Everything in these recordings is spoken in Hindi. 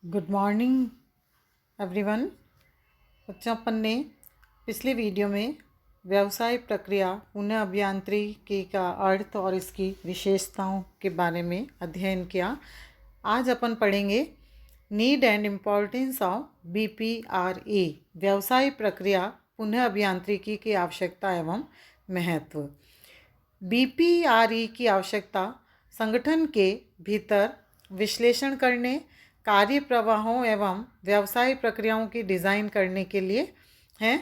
Good morning everyone. बच्चों, अपन ने पिछले वीडियो में व्यवसाय प्रक्रिया पुनः अभियांत्रिकी का अर्थ और इसकी विशेषताओं के बारे में अध्ययन किया। आज अपन पढ़ेंगे need and importance of BPRE, व्यवसाय प्रक्रिया पुनः अभियांत्रिकी की आवश्यकता एवं महत्व। BPRE की आवश्यकता संगठन के भीतर विश्लेषण करने, कार्य प्रवाहों एवं व्यवसाय प्रक्रियाओं की डिज़ाइन करने के लिए है।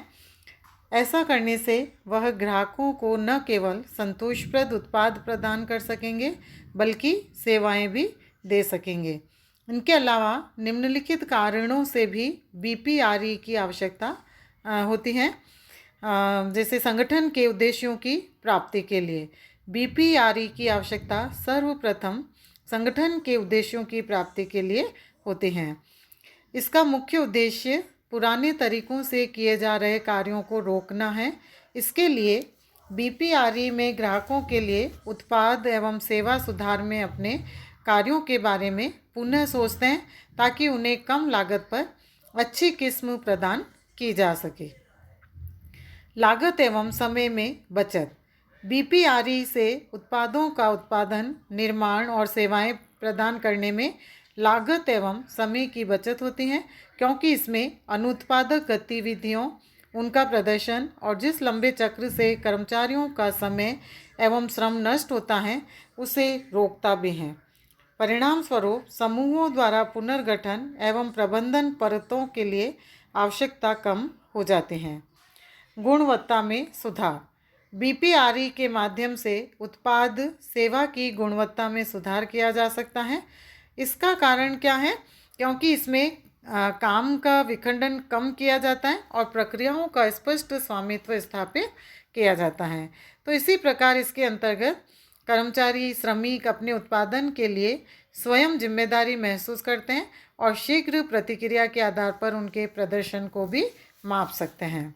ऐसा करने से वह ग्राहकों को न केवल संतोषप्रद उत्पाद प्रदान कर सकेंगे बल्कि सेवाएं भी दे सकेंगे। इनके अलावा निम्नलिखित कारणों से भी BPRE की आवश्यकता होती है। जैसे संगठन के उद्देश्यों की प्राप्ति के लिए BPRE की आवश्यकता सर्वप्रथम संगठन के उद्देश्यों की प्राप्ति के लिए होते हैं। इसका मुख्य उद्देश्य पुराने तरीकों से किए जा रहे कार्यों को रोकना है। इसके लिए BPRE में ग्राहकों के लिए उत्पाद एवं सेवा सुधार में अपने कार्यों के बारे में पुनः सोचते हैं ताकि उन्हें कम लागत पर अच्छी किस्म प्रदान की जा सके। लागत एवं समय में बचत। BPRE से उत्पादों का उत्पादन, निर्माण और सेवाएं प्रदान करने में लागत एवं समय की बचत होती है, क्योंकि इसमें अनुत्पादक गतिविधियों, उनका प्रदर्शन और जिस लंबे चक्र से कर्मचारियों का समय एवं श्रम नष्ट होता है उसे रोकता भी है। परिणाम स्वरूप समूहों द्वारा पुनर्गठन एवं प्रबंधन परतों के लिए आवश्यकता कम हो जाती हैं। गुणवत्ता में सुधार। BPRE के माध्यम से उत्पाद सेवा की गुणवत्ता में सुधार किया जा सकता है। इसका कारण क्या है? क्योंकि इसमें काम का विखंडन कम किया जाता है और प्रक्रियाओं का स्पष्ट स्वामित्व स्थापित किया जाता है। तो इसी प्रकार इसके अंतर्गत कर्मचारी, श्रमिक अपने उत्पादन के लिए स्वयं जिम्मेदारी महसूस करते हैं और शीघ्र प्रतिक्रिया के आधार पर उनके प्रदर्शन को भी माप सकते हैं।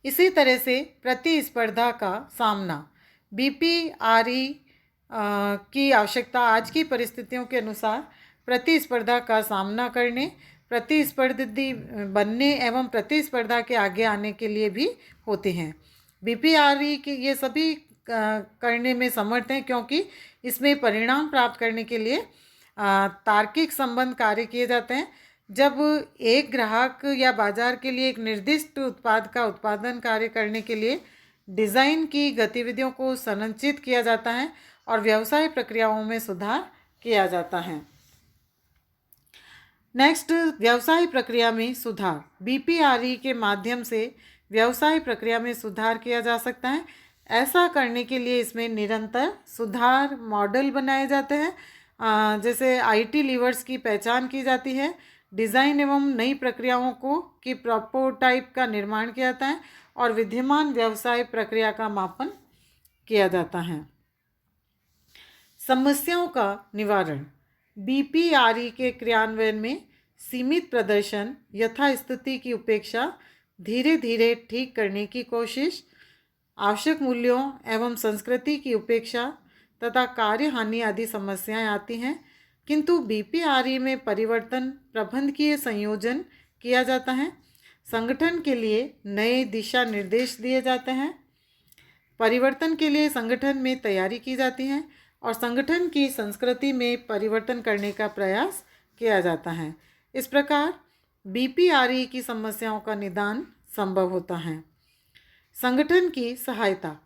इसी तरह से प्रतिस्पर्धा का सामना। BPRE की आवश्यकता आज की परिस्थितियों के अनुसार प्रतिस्पर्धा का सामना करने, प्रतिस्पर्धी बनने एवं प्रतिस्पर्धा के आगे आने के लिए भी होती हैं। BPRE की ये सभी करने में समर्थ हैं, क्योंकि इसमें परिणाम प्राप्त करने के लिए तार्किक संबंध कार्य किए जाते हैं। जब एक ग्राहक या बाजार के लिए एक निर्दिष्ट उत्पाद का उत्पादन कार्य करने के लिए डिज़ाइन की गतिविधियों को संरचित किया जाता है और व्यवसाय प्रक्रियाओं में सुधार किया जाता है। नेक्स्ट, व्यवसाय प्रक्रिया में सुधार। BPRE के माध्यम से व्यवसाय प्रक्रिया में सुधार किया जा सकता है। ऐसा करने के लिए इसमें निरंतर सुधार मॉडल बनाए जाते हैं। जैसे IT लीवर्स की पहचान की जाती है, डिज़ाइन एवं नई प्रक्रियाओं की प्रोटोटाइप का निर्माण किया जाता है और विद्यमान व्यवसाय प्रक्रिया का मापन किया जाता है। समस्याओं का निवारण। BPRE के क्रियान्वयन में सीमित प्रदर्शन, यथास्थिति की उपेक्षा, धीरे धीरे ठीक करने की कोशिश, आवश्यक मूल्यों एवं संस्कृति की उपेक्षा तथा कार्य हानि आदि समस्याएं आती हैं। किंतु BPRE में परिवर्तन प्रबंधकीय संयोजन किया जाता है। संगठन के लिए नए दिशा निर्देश दिए जाते हैं। परिवर्तन के लिए संगठन में तैयारी की जाती है और संगठन की संस्कृति में परिवर्तन करने का प्रयास किया जाता है। इस प्रकार BPRE की समस्याओं का निदान संभव होता है। संगठन की सहायता।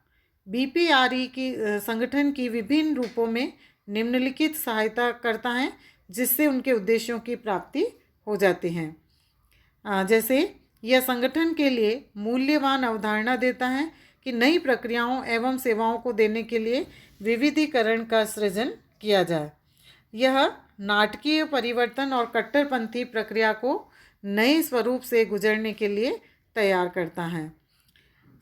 BPRE की संगठन की विभिन्न रूपों में निम्नलिखित सहायता करता है, जिससे उनके उद्देश्यों की प्राप्ति हो जाती है। जैसे यह संगठन के लिए मूल्यवान अवधारणा देता है कि नई प्रक्रियाओं एवं सेवाओं को देने के लिए विविधीकरण का सृजन किया जाए। यह नाटकीय परिवर्तन और कट्टरपंथी प्रक्रिया को नए स्वरूप से गुजरने के लिए तैयार करता है।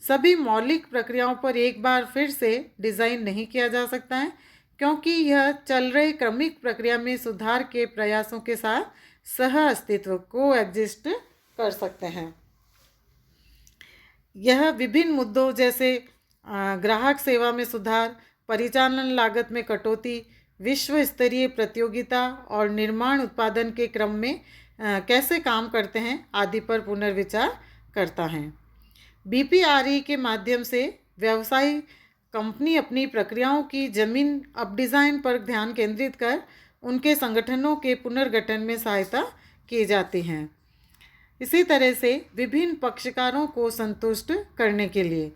सभी मौलिक प्रक्रियाओं पर एक बार फिर से डिज़ाइन नहीं किया जा सकता है, क्योंकि यह चल रहे क्रमिक प्रक्रिया में सुधार के प्रयासों के साथ सह अस्तित्व को एग्जिस्ट कर सकते हैं। यह विभिन्न मुद्दों जैसे ग्राहक सेवा में सुधार, परिचालन लागत में कटौती, विश्व स्तरीय प्रतियोगिता और निर्माण उत्पादन के क्रम में कैसे काम करते हैं आदि पर पुनर्विचार करता है। BPRE के माध्यम से व्यवसायी कंपनी अपनी प्रक्रियाओं की जमीन अप डिज़ाइन पर ध्यान केंद्रित कर उनके संगठनों के पुनर्गठन में सहायता की जाती हैं। इसी तरह से विभिन्न पक्षकारों को संतुष्ट करने के लिए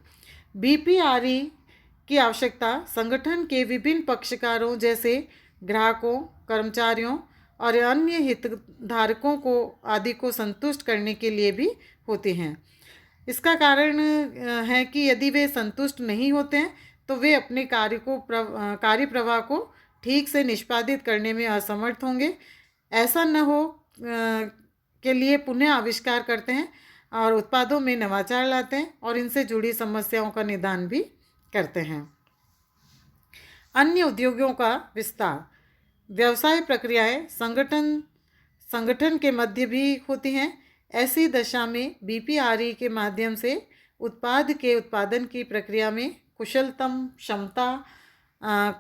BPRE की आवश्यकता संगठन के विभिन्न पक्षकारों जैसे ग्राहकों, कर्मचारियों और अन्य हितधारकों को आदि को संतुष्ट करने के लिए भी होती हैं। इसका कारण है कि यदि वे संतुष्ट नहीं होते हैं तो वे अपने कार्य प्रवाह को ठीक से निष्पादित करने में असमर्थ होंगे। ऐसा न हो के लिए पुनः आविष्कार करते हैं और उत्पादों में नवाचार लाते हैं और इनसे जुड़ी समस्याओं का निदान भी करते हैं। अन्य उद्योगों का विस्तार। व्यवसाय प्रक्रियाएं संगठन के मध्य भी होती हैं। ऐसी दशा में BPRE के माध्यम से उत्पाद के उत्पादन की प्रक्रिया में कुशलतम क्षमता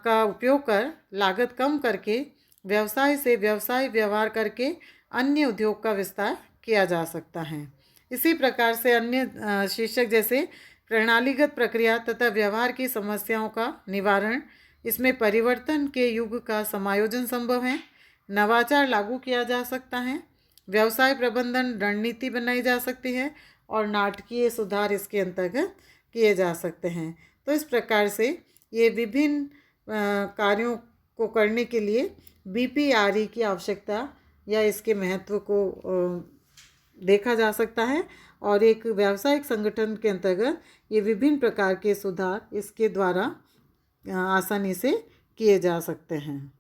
का उपयोग कर लागत कम करके व्यवसाय से व्यवसाय व्यवहार करके अन्य उद्योग का विस्तार किया जा सकता है। इसी प्रकार से अन्य शीर्षक जैसे प्रणालीगत प्रक्रिया तथा व्यवहार की समस्याओं का निवारण, इसमें परिवर्तन के युग का समायोजन संभव है, नवाचार लागू किया जा सकता है, व्यवसाय प्रबंधन रणनीति बनाई जा सकती है और नाटकीय सुधार इसके अंतर्गत किए जा सकते हैं। तो इस प्रकार से ये विभिन्न कार्यों को करने के लिए BPRE की आवश्यकता या इसके महत्व को देखा जा सकता है और एक व्यावसायिक संगठन के अंतर्गत ये विभिन्न प्रकार के सुधार इसके द्वारा आसानी से किए जा सकते हैं।